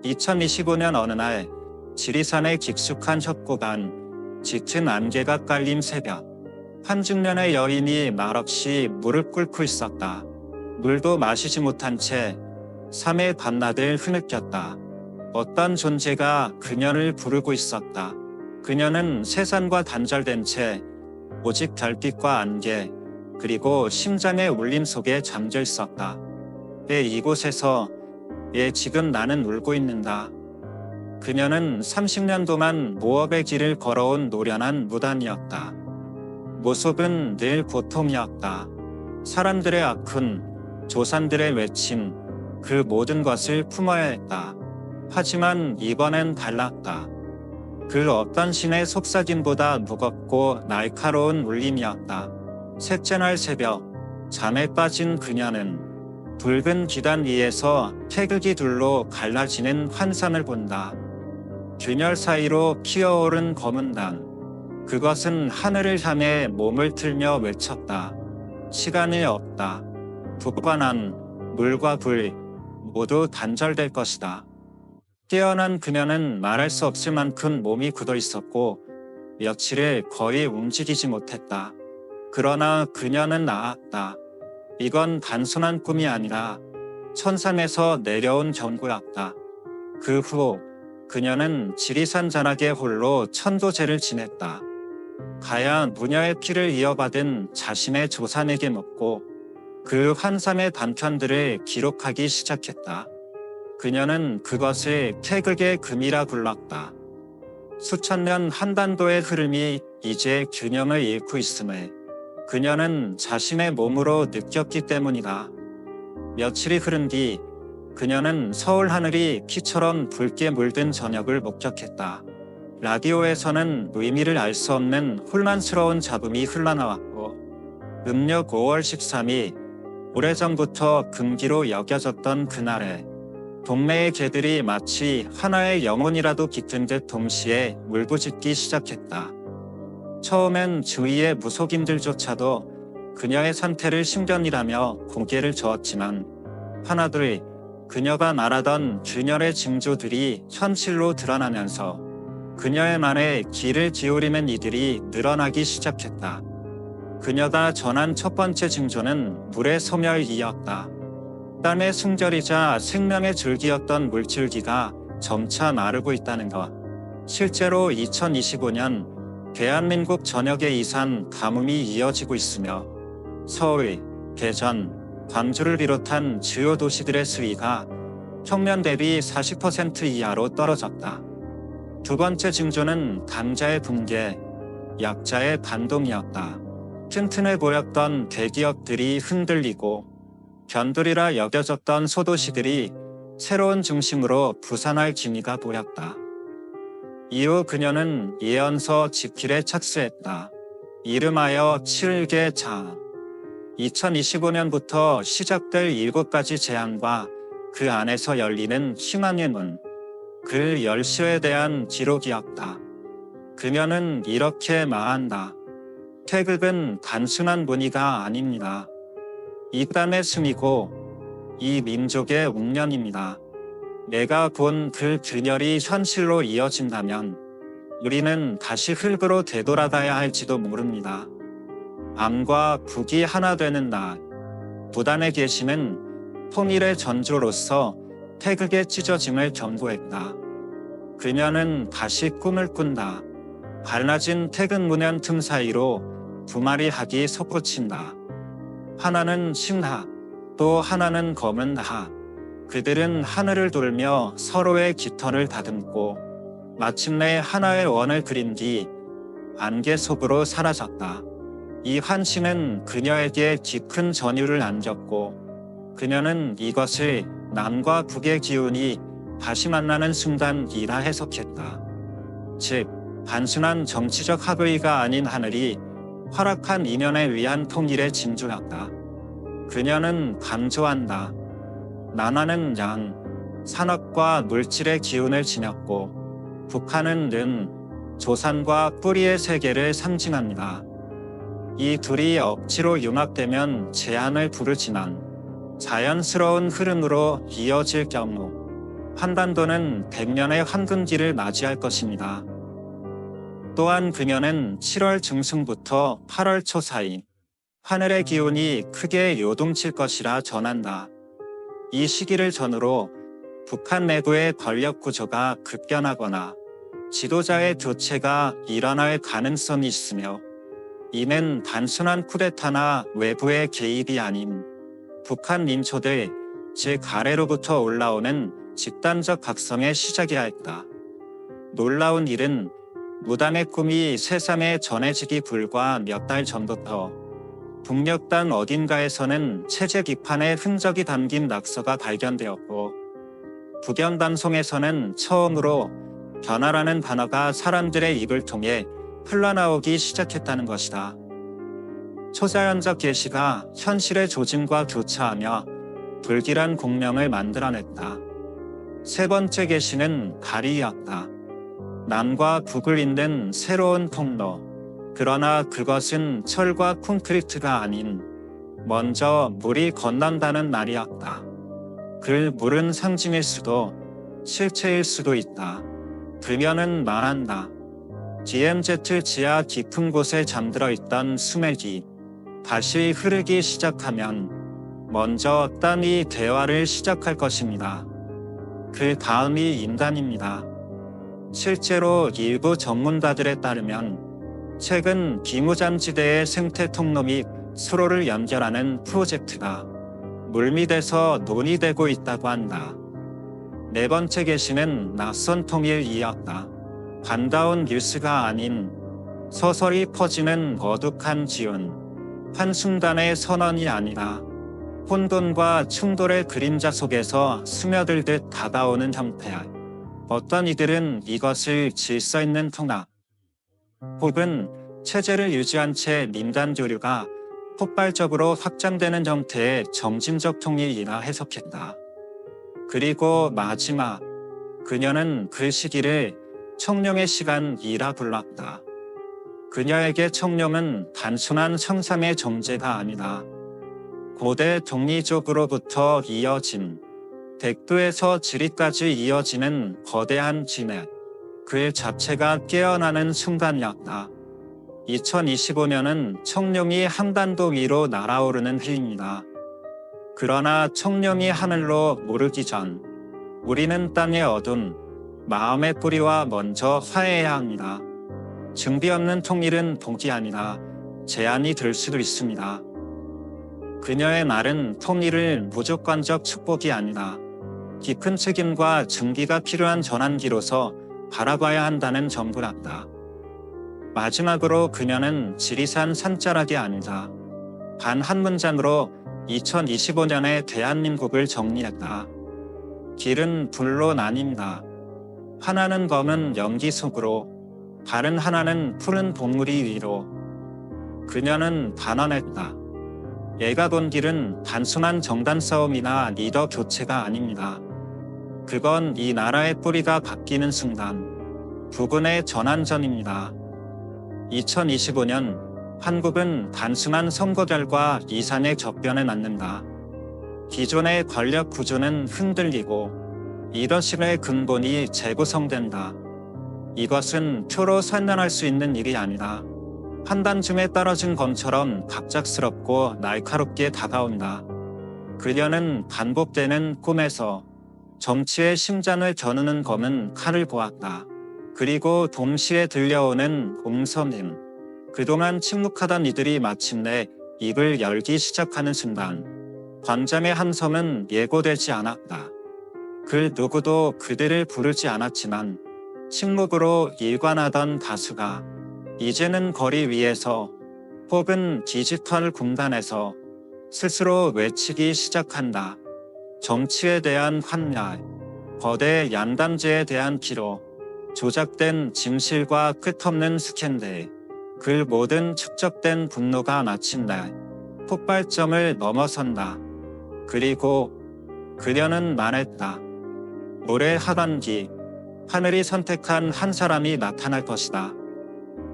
2025년 어느 날 지리산의 깊숙한 협곡안 짙은 안개가 깔린 새벽, 한 중년의 여인이 말없이 무릎 꿇고 있었다. 물도 마시지 못한 채 삶의 밤낮을 흐느꼈다. 어떤 존재가 그녀를 부르고 있었다. 그녀는 세상과 단절된 채 오직 별빛과 안개, 그리고 심장의 울림 속에 잠겨 있었다. 이곳에서 지금 나는 울고 있는다. 그녀는 30년 동안 모험의 길을 걸어온 노련한 무단이었다. 모습은 늘 고통이었다. 사람들의 아픔, 조상들의 외침, 그 모든 것을 품어야 했다. 하지만 이번엔 달랐다. 그 어떤 신의 속삭임보다 무겁고 날카로운 울림이었다. 셋째 날 새벽, 잠에 빠진 그녀는 붉은 기단 위에서 태극이 둘로 갈라지는 환상을 본다. 균열 사이로 피어오른 검은 단. 그것은 하늘을 향해 몸을 틀며 외쳤다. 시간이 없다. 북과 남, 물과 불 모두 단절될 것이다. 깨어난 그녀는 말할 수 없을 만큼 몸이 굳어 있었고 며칠을 거의 움직이지 못했다. 그러나 그녀는 나았다. 이건 단순한 꿈이 아니라 천상에서 내려온 경고였다. 그 후 그녀는 지리산 자락에 홀로 천도제를 지냈다. 가야 무녀의 피를 이어받은 자신의 조상에게 묻고 그 환상의 단편들을 기록하기 시작했다. 그녀는 그것을 태극의 금이라 불렀다. 수천 년 한반도의 흐름이 이제 균형을 잃고 있음을 그녀는 자신의 몸으로 느꼈기 때문이다. 며칠이 흐른 뒤 그녀는 서울 하늘이 피처럼 붉게 물든 저녁을 목격했다. 라디오에서는 의미를 알 수 없는 혼란스러운 잡음이 흘러나왔고 음력 5월 13일 오래전부터 금기로 여겨졌던 그날에 동네의 개들이 마치 하나의 영혼이라도 깃든 듯 동시에 울부짖기 시작했다. 처음엔 주위의 무속인들조차도 그녀의 상태를 신견이라며 고개를 저었지만 하나둘 그녀가 말하던 균열의 징조들이 현실로 드러나면서 그녀의 말에 귀를 기울이는 이들이 늘어나기 시작했다. 그녀가 전한 첫 번째 징조는 물의 소멸이었다. 땀의 숨결이자 생명의 줄기였던 물줄기가 점차 마르고 있다는 것. 실제로 2025년 대한민국 전역의 이상 가뭄이 이어지고 있으며 서울, 대전, 광주를 비롯한 주요 도시들의 수위가 평년 대비 40% 이하로 떨어졌다. 두 번째 징조는 강자의 붕괴, 약자의 반동이었다. 튼튼해 보였던 대기업들이 흔들리고 변두리라 여겨졌던 소도시들이 새로운 중심으로 부산할 기미가 보였다. 이후 그녀는 예언서 집필에 착수했다. 이름하여 7개 자. 2025년부터 시작될 7가지 재앙과 그 안에서 열리는 희망의 문. 그 10수에 대한 기록이었다. 그녀는 이렇게 말한다. 태극은 단순한 무늬가 아닙니다. 이 땅의 승이고 이 민족의 운명입니다. 내가 본 그 균열이 현실로 이어진다면 우리는 다시 흙으로 되돌아가야 할지도 모릅니다. 암과 북이 하나 되는 날, 부단에 계시는 통일의 전조로서 태극의 찢어짐을 경고했다. 그녀는 다시 꿈을 꾼다. 갈라진 태극 문양 틈 사이로 두 마리 학이 솟구친다. 하나는 신하, 또 하나는 검은 하. 그들은 하늘을 돌며 서로의 깃털을 다듬고 마침내 하나의 원을 그린 뒤 안개 속으로 사라졌다. 이 환신은 그녀에게 깊은 전율을 안겼고 그녀는 이것을 남과 북의 기운이 다시 만나는 순간이라 해석했다. 즉, 단순한 정치적 합의가 아닌 하늘이 허락한 인연에 위한 통일의 징조였다. 그녀는 강조한다. 남한은 양, 산업과 물질의 기운을 지녔고 북한은 는, 조상과 뿌리의 세계를 상징합니다. 이 둘이 억지로 융합되면 재앙을 부르지만 자연스러운 흐름으로 이어질 경우 한반도는 100년의 황금기를 맞이할 것입니다. 또한 그녀는 7월 중순부터 8월 초 사이 하늘의 기온이 크게 요동칠 것이라 전한다. 이 시기를 전후로 북한 내부의 권력 구조가 급변하거나 지도자의 교체가 일어날 가능성이 있으며, 이는 단순한 쿠데타나 외부의 개입이 아닌 북한 민초들, 즉 아래로부터 올라오는 집단적 각성의 시작이야 했다. 놀라운 일은 무당의 꿈이 세상에 전해지기 불과 몇 달 전부터 북녘단 어딘가에서는 체제 비판의 흔적이 담긴 낙서가 발견되었고, 북연방송에서는 처음으로 변화라는 단어가 사람들의 입을 통해 흘러나오기 시작했다는 것이다. 초자연적 계시가 현실의 조짐과 교차하며 불길한 공명을 만들어냈다. 세 번째 계시는 다리였다. 남과 북을 잇는 새로운 통로. 그러나 그것은 철과 콘크리트가 아닌 먼저 물이 건넌다는 말이었다. 그 물은 상징일 수도 실체일 수도 있다. 그녀는 말한다. DMZ 지하 깊은 곳에 잠들어 있던 수맥이 다시 흐르기 시작하면 먼저 땅이 대화를 시작할 것입니다. 그 다음이 인간입니다. 실제로 일부 전문가들에 따르면 최근 기무장지대의 생태 통로 및 수로를 연결하는 프로젝트가 물밑에서 논의되고 있다고 한다. 네 번째 계시는 낯선 통일이었다. 반가운 뉴스가 아닌 서서히 퍼지는 어둑한 기운, 한순간의 선언이 아니라 혼돈과 충돌의 그림자 속에서 스며들듯 다가오는 형태야. 어떤 이들은 이것을 질서 있는 통합, 혹은 체제를 유지한 채 민간 교류가 폭발적으로 확장되는 형태의 점진적 통일이라 해석했다. 그리고 마지막, 그녀는 그 시기를 청룡의 시간이라 불렀다. 그녀에게 청룡은 단순한 형상의 존재가 아니다. 고대 동리족으로부터 이어진, 백두에서 지리까지 이어지는 거대한 진해, 그 자체가 깨어나는 순간이었다. 2025년은 청룡이 한반도 위로 날아오르는 해입니다. 그러나 청룡이 하늘로 오르기 전 우리는 땅의 어둠, 마음의 뿌리와 먼저 화해해야 합니다. 증비 없는 통일은 복이 아니라 제한이 될 수도 있습니다. 그녀의 말은 통일을 무조건적 축복이 아니라 깊은 책임과 증기가 필요한 전환기로서 바라봐야 한다는 점을 했다. 마지막으로 그녀는 지리산 산자락이 아니다. 단 한 문장으로 2025년의 대한민국을 정리했다. 길은 불로 나뉜다. 하나는 검은 연기 속으로, 다른 하나는 푸른 봉우리 위로. 그녀는 단언했다. 얘가 본 길은 단순한 정단 싸움이나 리더 교체가 아닙니다. 그건 이 나라의 뿌리가 바뀌는 순간, 부분의 전환전입니다. 2025년 한국은 단순한 선거 결과 이상의 접변에 맞는다. 기존의 권력 구조는 흔들리고 리더십의 근본이 재구성된다. 이것은 표로 설명할 수 있는 일이 아니라 한단중에 떨어진 검처럼 갑작스럽고 날카롭게 다가온다. 그녀는 반복되는 꿈에서 정치의 심장을 겨누는 검은 칼을 보았다. 그리고 동시에 들려오는 음성임. 그동안 침묵하던 이들이 마침내 입을 열기 시작하는 순간 관장의 함성은 예고되지 않았다. 그 누구도 그들을 부르지 않았지만 침묵으로 일관하던 다수가 이제는 거리 위에서 혹은 디지털 공간에서 스스로 외치기 시작한다. 정치에 대한 환멸, 거대 양당제에 대한 기로, 조작된 진실과 끝없는 스캔들, 그 모든 축적된 분노가 마침내 폭발점을 넘어선다. 그리고 그녀는 말했다. 올해 하반기 하늘이 선택한 한 사람이 나타날 것이다.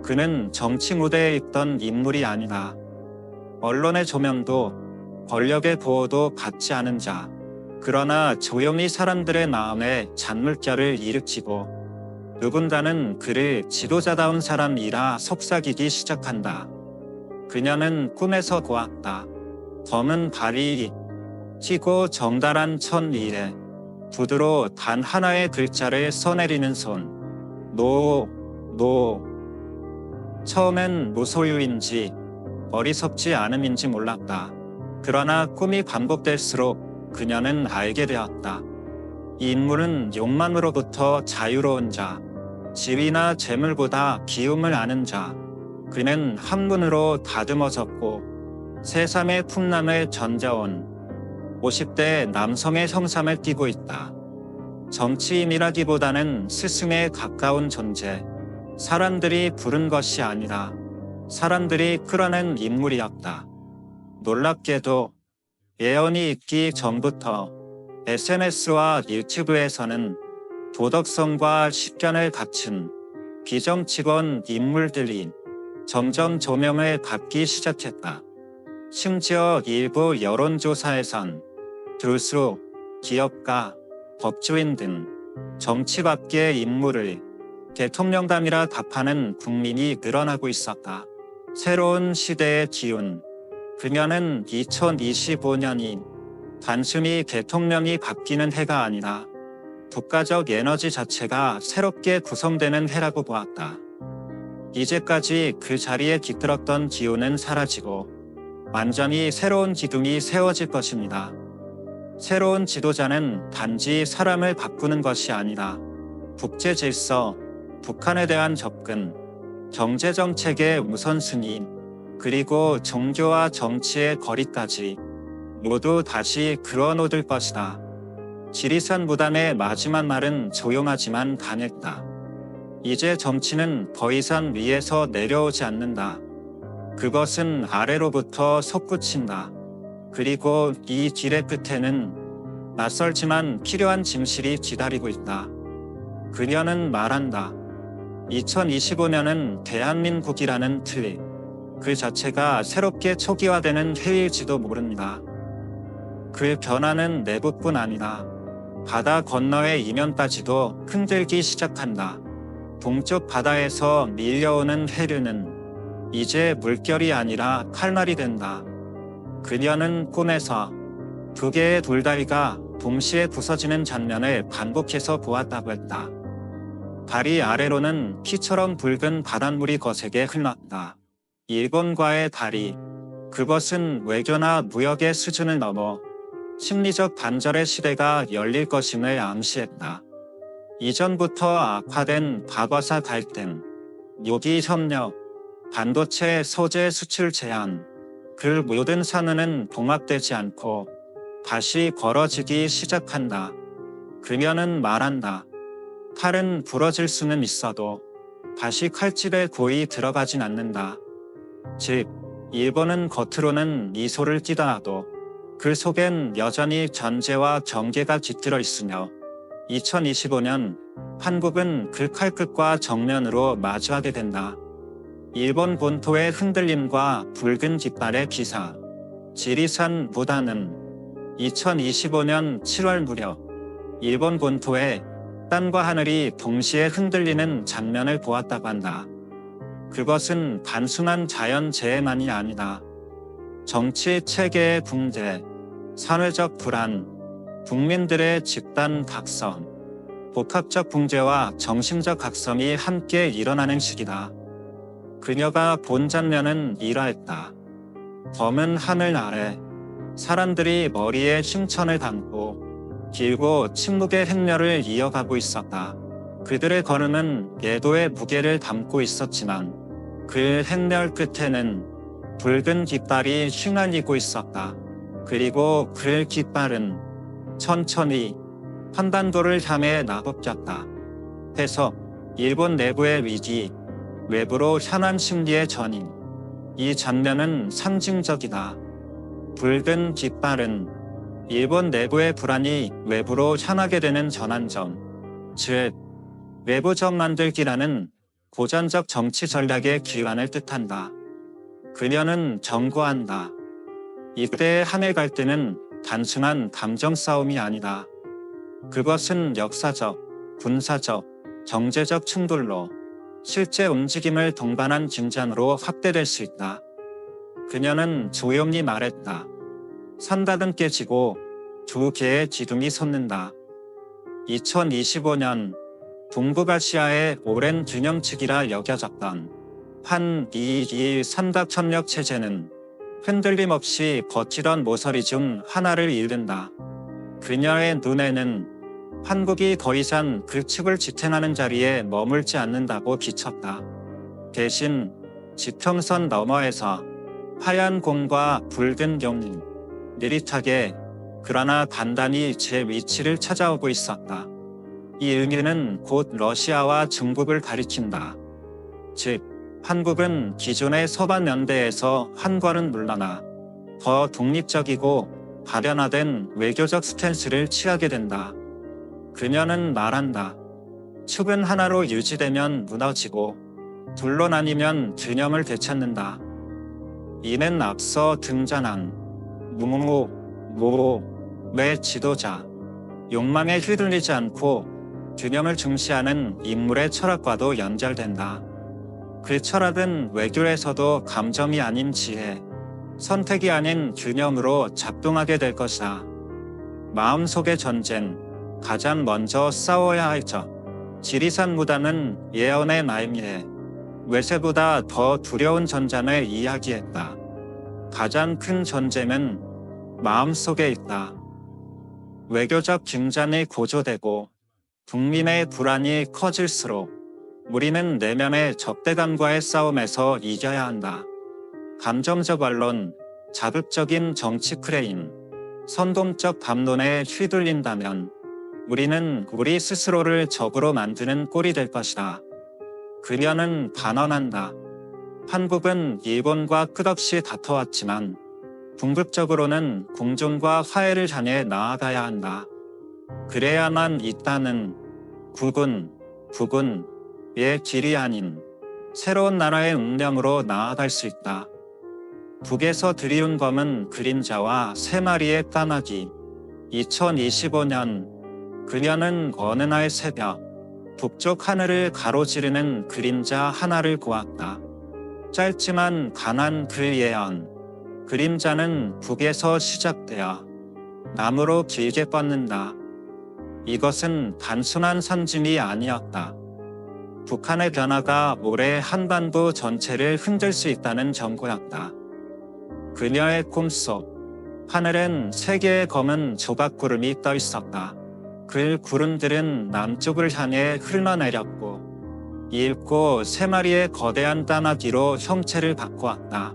그는 정치 무대에 있던 인물이 아니다. 언론의 조명도 권력의 보호도 받지 않은 자, 그러나 조용히 사람들의 마음에 잔물결을 일으키고 누군가는 그를 지도자다운 사람이라 속삭이기 시작한다. 그녀는 꿈에서 보았다. 검은 발이 찌고 정달한 천 위에 붓으로 단 하나의 글자를 써내리는 손. 노. 처음엔 무소유인지 어리석지 않음인지 몰랐다. 그러나 꿈이 반복될수록 그녀는 알게 되었다. 이 인물은 욕망으로부터 자유로운 자, 지위나 재물보다 기움을 아는 자. 그는 학문으로 다듬어졌고 세상의 풍랑을 전져온 50대 남성의 형상을 띠고 있다. 정치인이라기보다는 스승에 가까운 존재. 사람들이 부른 것이 아니라 사람들이 끌어낸 인물이었다. 놀랍게도 예언이 있기 전부터 SNS와 유튜브에서는 도덕성과 식견을 갖춘 비정치권 인물들이 점점 조명을 받기 시작했다. 심지어 일부 여론조사에선 교수, 기업가, 법조인 등 정치밖의 인물을 대통령담이라 답하는 국민이 늘어나고 있었다. 새로운 시대의 기운. 그녀는 2025년이 단순히 대통령이 바뀌는 해가 아니라 국가적 에너지 자체가 새롭게 구성되는 해라고 보았다. 이제까지 그 자리에 깃들었던 기운은 사라지고 완전히 새로운 기둥이 세워질 것입니다. 새로운 지도자는 단지 사람을 바꾸는 것이 아니라 국제 질서, 북한에 대한 접근, 경제정책의 우선순위, 그리고 종교와 정치의 거리까지 모두 다시 그어놓을 것이다. 지리산 무당의 마지막 말은 조용하지만 강했다. 이제 정치는 더 이상 위에서 내려오지 않는다. 그것은 아래로부터 솟구친다. 그리고 이 길의 끝에는 낯설지만 필요한 진실이 기다리고 있다. 그녀는 말한다. 2025년은 대한민국이라는 틀, 그 자체가 새롭게 초기화되는 해일지도 모릅니다. 그 변화는 내부뿐 아니라 바다 건너의 이면까지도 흔들기 시작한다. 동쪽 바다에서 밀려오는 해류는 이제 물결이 아니라 칼날이 된다. 그녀는 꿈에서 두 개의 돌다리가 동시에 부서지는 장면을 반복해서 보았다고 했다. 다리 아래로는 피처럼 붉은 바닷물이 거세게 흘렀다. 일본과의 다리. 그것은 외교나 무역의 수준을 넘어 심리적 단절의 시대가 열릴 것임을 암시했다. 이전부터 악화된 과거사 갈등, 요기 협력, 반도체 소재 수출 제한, 그 모든 산업은 봉합되지 않고 다시 벌어지기 시작한다. 그녀는 말한다. 칼은 부러질 수는 있어도 다시 칼집에 고이 들어가진 않는다. 즉, 일본은 겉으로는 미소를 띠더라도 그 속엔 여전히 전제와 경계가 깃들어 있으며 2025년 한국은 그 칼끝과 정면으로 마주하게 된다. 일본 본토의 흔들림과 붉은 깃발의 기사. 지리산 무당은 2025년 7월 무렵 일본 본토에 땅과 하늘이 동시에 흔들리는 장면을 보았다고 한다. 그것은 단순한 자연재해만이 아니다. 정치 체계의 붕괴, 사회적 불안, 국민들의 집단 각성, 복합적 붕괴와 정신적 각성이 함께 일어나는 시기다. 그녀가 본 장면은 이러했다. 검은 하늘 아래 사람들이 머리에 흉천을 담고 길고 침묵의 행렬을 이어가고 있었다. 그들의 걸음은 예도의 무게를 담고 있었지만 그 행렬 끝에는 붉은 깃발이 휘날리고 있었다. 그리고 그 깃발은 천천히 판단도를 향해 나부꼈다. 해석, 일본 내부의 위기, 외부로 향한 심리의 전임. 이 장면은 상징적이다. 붉은 깃발은 일본 내부의 불안이 외부로 향하게 되는 전환점, 즉 외부적 만들기라는 고전적 정치 전략의 기관을 뜻한다. 그녀는 경고한다. 이때의 한일 갈등은 단순한 감정 싸움이 아니다. 그것은 역사적, 군사적, 경제적 충돌로 실제 움직임을 동반한 진전으로 확대될 수 있다. 그녀는 조용히 말했다. 산다든 깨지고 두 개의 기둥이 솟는다. 2025년 동북아시아의 오랜 균형치기라 여겨졌던 한-2-2 삼각천력 체제는 흔들림 없이 버티던 모서리 중 하나를 잃는다. 그녀의 눈에는 한국이 더 이상 그 축을 지탱하는 자리에 머물지 않는다고 비쳤다. 대신 지평선 너머에서 하얀 공과 붉은 용이 느릿하게 그러나 단단히 제 위치를 찾아오고 있었다. 이 의미는 곧 러시아와 중국을 가리킨다. 즉, 한국은 기존의 서방 연대에서 한 걸음 물러나 더 독립적이고 발현화된 외교적 스탠스를 취하게 된다. 그녀는 말한다. 축은 하나로 유지되면 무너지고 둘로 나뉘면 균형을 되찾는다. 이는 앞서 등장한 무모의 지도자, 욕망에 휘둘리지 않고 균형을 중시하는 인물의 철학과도 연결된다. 그 철학은 외교에서도 감정이 아닌 지혜, 선택이 아닌 균형으로 작동하게 될 것이다. 마음속의 전쟁, 가장 먼저 싸워야 할 적. 지리산 무당은 예언의 말미에 외세보다 더 두려운 전쟁을 이야기했다. 가장 큰 전쟁은 마음속에 있다. 외교적 긴장이 고조되고 국민의 불안이 커질수록 우리는 내면의 적대감과의 싸움에서 이겨야 한다. 감정적 언론, 자극적인 정치 크레임, 선동적 담론에 휘둘린다면 우리는 우리 스스로를 적으로 만드는 꼴이 될 것이다. 그녀는 단언한다. 한국은 일본과 끝없이 다퉈왔지만 궁극적으로는 공존과 화해를 향해 나아가야 한다. 그래야만 이 땅은 국군의 길이 아닌 새로운 나라의 운명으로 나아갈 수 있다. 북에서 들이운 검은 그림자와 세 마리의 까마귀. 2025년 그녀는 어느 날 새벽 북쪽 하늘을 가로지르는 그림자 하나를 보았다. 짧지만 강한 그 예언. 그림자는 북에서 시작되어 남으로 길게 뻗는다. 이것은 단순한 상징이 아니었다. 북한의 변화가 올해 한반도 전체를 흔들 수 있다는 정보였다. 그녀의 꿈속 하늘엔 세 개의 검은 조각구름이 떠 있었다. 그 구름들은 남쪽을 향해 흘러내렸고 얇고 세 마리의 거대한 까마귀로 형체를 바꾸었다.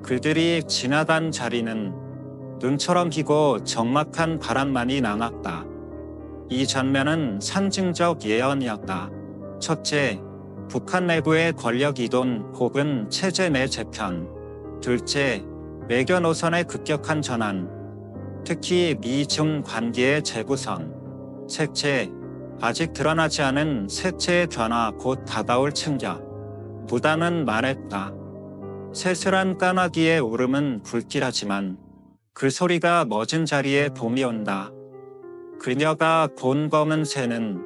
그들이 지나간 자리는 눈처럼 기고 적막한 바람만이 남았다. 이 장면은 상징적 예언이었다. 첫째, 북한 내부의 권력 이동 혹은 체제 내 재편. 둘째, 외교 노선의 급격한 전환, 특히 미-중 관계의 재구성. 셋째, 아직 드러나지 않은 셋째의 변화 곧 다가올 충격. 무당은 말했다. 새슬한 까마귀의 울음은 불길하지만 그 소리가 멎은 자리에 봄이 온다. 그녀가 본 검은 새는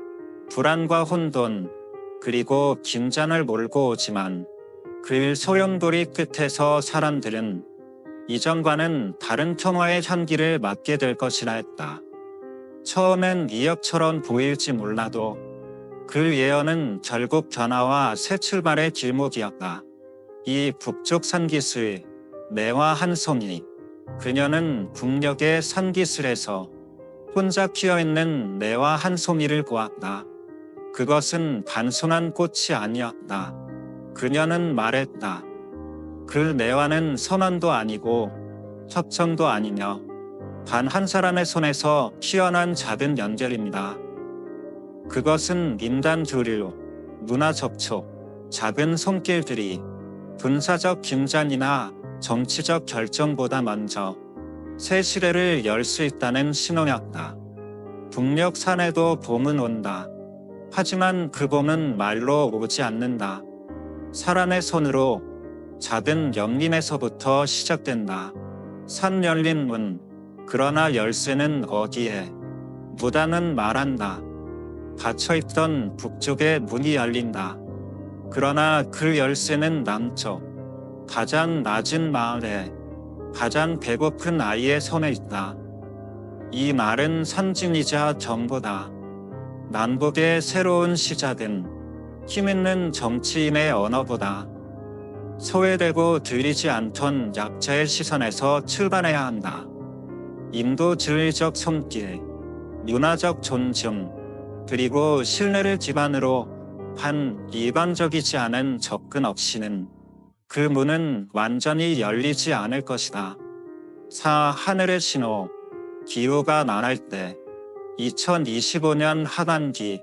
불안과 혼돈 그리고 긴장을 몰고 오지만 그 소용돌이 끝에서 사람들은 이전과는 다른 평화의 향기를 맡게 될 것이라 했다. 처음엔 이역처럼 보일지 몰라도 그 예언은 결국 변화와 새 출발의 길목이었다. 이 북쪽 산기슭, 매화 한 송이. 그녀는 북녘의 산기슭에서 혼자 피어있는 매화 한 송이를 보았다. 그것은 단순한 꽃이 아니었다. 그녀는 말했다. 그 매화는 선언도 아니고 협정도 아니며 단 한 사람의 손에서 피어난 작은 연결입니다. 그것은 인간 교류, 문화 접촉, 작은 손길들이 군사적 긴장이나 정치적 결정보다 먼저 새 시대를 열 수 있다는 신호였다. 북녘 산에도 봄은 온다. 하지만 그 봄은 말로 오지 않는다. 사람의 손으로 작은 열림에서부터 시작된다. 산 열린 문, 그러나 열쇠는 어디에? 무당은 말한다. 닫혀있던 북쪽의 문이 열린다. 그러나 그 열쇠는 남쪽, 가장 낮은 마을에 가장 배고픈 아이의 손에 있다. 이 말은 상징이자 정보다. 남북의 새로운 시작은 힘있는 정치인의 언어보다 소외되고 들리지 않던 약자의 시선에서 출발해야 한다. 인도주의적 손길, 문화적 존중, 그리고 신뢰를 기반으로 한 일반적이지 않은 접근 없이는 그 문은 완전히 열리지 않을 것이다. 하늘의 신호, 기후가 나날 때 2025년 하반기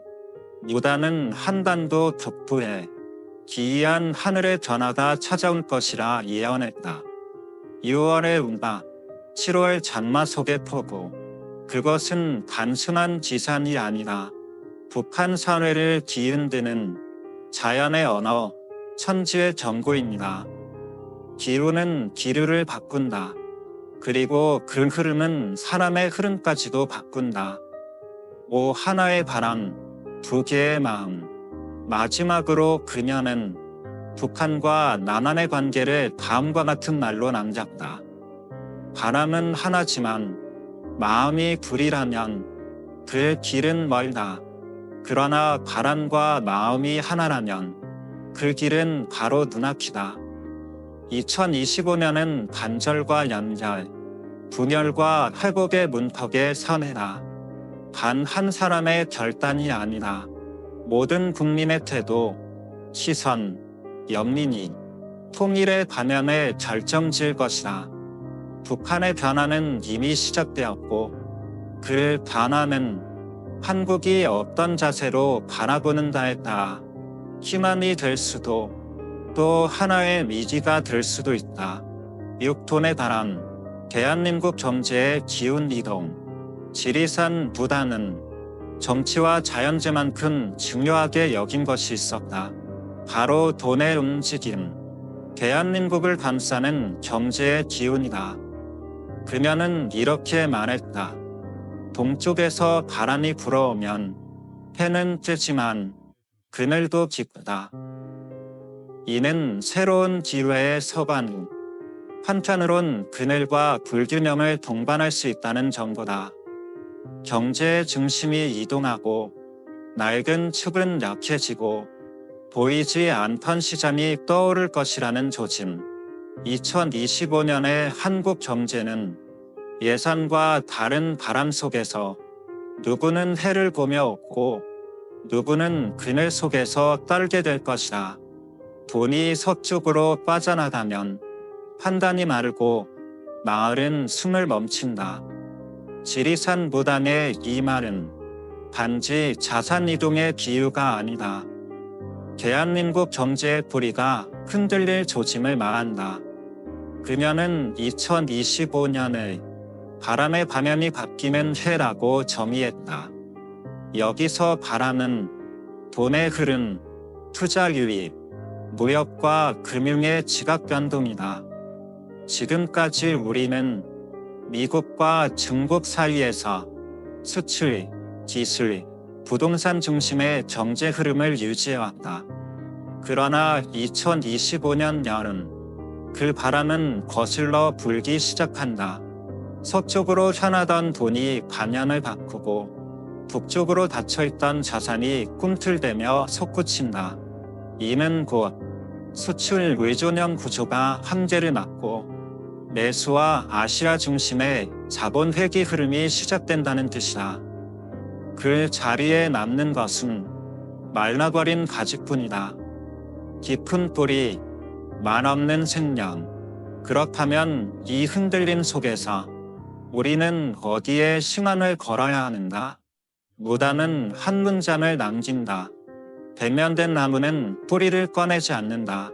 무당은 한반도 북부에 기이한 하늘의 변화가 찾아올 것이라 예언했다. 6월의 운바, 7월 장마 속의 폭우. 그것은 단순한 지산이 아니라 북한 사회를 뒤흔드는 자연의 언어, 천지의 정보입니다. 기후는 기류를 바꾼다. 그리고 그 흐름은 사람의 흐름까지도 바꾼다. 하나의 바람, 두 개의 마음. 마지막으로 그녀는 북한과 남한의 관계를 다음과 같은 말로 남겼다. 바람은 하나지만 마음이 둘이라면 그 길은 멀다. 그러나 바람과 마음이 하나라면 그 길은 바로 눈앞이다. 2025년은 단절과 연결, 분열과 회복의 문턱에 선 해라. 단 한 사람의 결단이 아니라 모든 국민의 태도, 시선, 연민이 통일의 방향에 결정질 것이다. 북한의 변화는 이미 시작되었고 그 변화는 한국이 어떤 자세로 바라보는가에 따라 희망이 될 수도 또 하나의 미지가 될 수도 있다. 6톤의 바람, 대한민국 경제의 기운 이동. 지리산 부단은 정치와 자연재만큼 중요하게 여긴 것이 있었다. 바로 돈의 움직임, 대한민국을 감싸는 경제의 기운이다. 그녀는 이렇게 말했다. 동쪽에서 바람이 불어오면 해는 뜨지만 그늘도 깊다. 이는 새로운 기회의 서반, 한편으론 그늘과 불균형을 동반할 수 있다는 정보다. 경제의 중심이 이동하고 낡은 축은 약해지고 보이지 않던 시장이 떠오를 것이라는 조짐. 2025년의 한국 경제는 예상과 다른 바람 속에서 누구는 해를 보며 웃고 누구는 그늘 속에서 떨게 될 것이다. 돈이 서쪽으로 빠져나가면 판단이 마르고 마을은 숨을 멈춘다. 지리산 무당의 이 말은 단지 자산 이동의 기후가 아니다. 대한민국 경제의 뿌리가 흔들릴 조짐을 말한다. 그녀는 2025년을 바람의 방향이 바뀌는 해라고 정의했다. 여기서 바람은 돈의 흐름, 투자 유입, 무역과 금융의 지각 변동이다. 지금까지 우리는 미국과 중국 사이에서 수출, 기술, 부동산 중심의 경제 흐름을 유지해왔다. 그러나 2025년 여름, 그 바람은 거슬러 불기 시작한다. 서쪽으로 향하던 돈이 방향을 바꾸고 북쪽으로 닫혀있던 자산이 꿈틀대며 솟구친다. 이는 곧 수출 의존형 구조가 한계를 맞고 내수와 아시아 중심의 자본 회귀 흐름이 시작된다는 뜻이다. 그 자리에 남는 것은 말라버린 가지뿐이다. 깊은 뿌리, 말없는 생명. 그렇다면 이 흔들림 속에서 우리는 어디에 신앙을 걸어야 하는가? 무당은 한 문장을 남긴다. 배면된 나무는 뿌리를 꺼내지 않는다.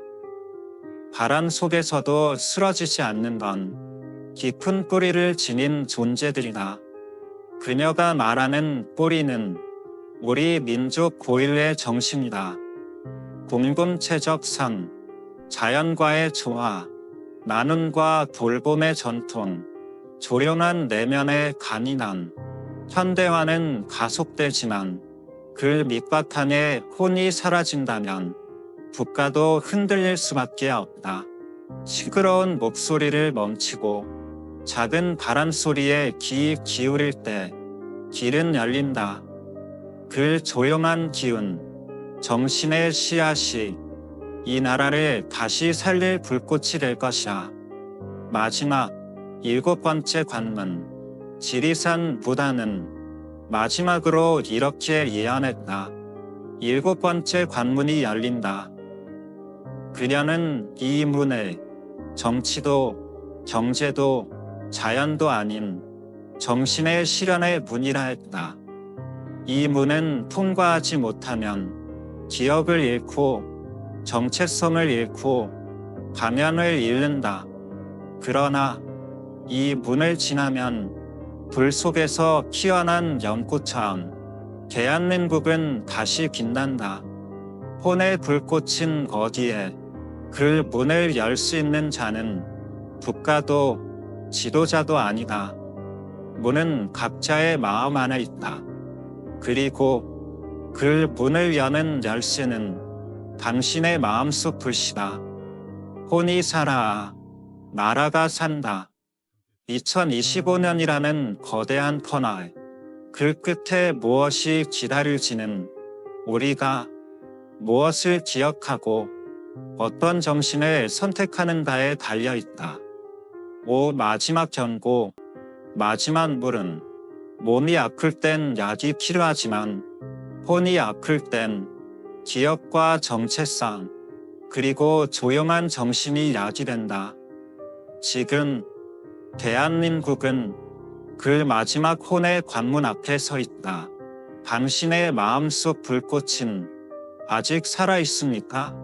바람 속에서도 쓰러지지 않는 건 깊은 뿌리를 지닌 존재들이다. 그녀가 말하는 뿌리는 우리 민족 고유의 정신이다. 공동체적 선, 자연과의 조화, 나눔과 돌봄의 전통, 조용한 내면의 간이난 현대화는 가속되지만 그 밑바탕에 혼이 사라진다면 국가도 흔들릴 수밖에 없다. 시끄러운 목소리를 멈추고 작은 바람 소리에 귀 기울일 때 길은 열린다. 그 조용한 기운, 정신의 씨앗이 이 나라를 다시 살릴 불꽃이 될 것이야. 마지막 7번째 관문, 지리산 부다는 마지막으로 이렇게 예언했다. 7번째 관문이 열린다. 그녀는 이 문을 정치도 경제도 자연도 아닌 정신의 실현의 문이라 했다. 이 문은 통과하지 못하면 기억을 잃고 정체성을 잃고 가면을 잃는다. 그러나 이 문을 지나면 불 속에서 피어난 연꽃처럼 대한민국은 다시 빛난다. 혼의 불꽃은 어디에? 그 문을 열 수 있는 자는 국가도 지도자도 아니다. 문은 각자의 마음 안에 있다. 그리고 그 문을 여는 열쇠는 당신의 마음속 불씨다. 혼이 살아, 나라가 산다. 2025년이라는 거대한 터널, 그 끝에 무엇이 기다릴지는 우리가 무엇을 기억하고 어떤 정신을 선택하는가에 달려있다. 마지막 경고, 마지막 물은 몸이 아플 땐 약이 필요하지만 혼이 아플 땐 기억과 정체성, 그리고 조용한 정신이 약이 된다. 지금 대한민국은 그 마지막 혼의 관문 앞에 서 있다. 당신의 마음속 불꽃은 아직 살아 있습니까?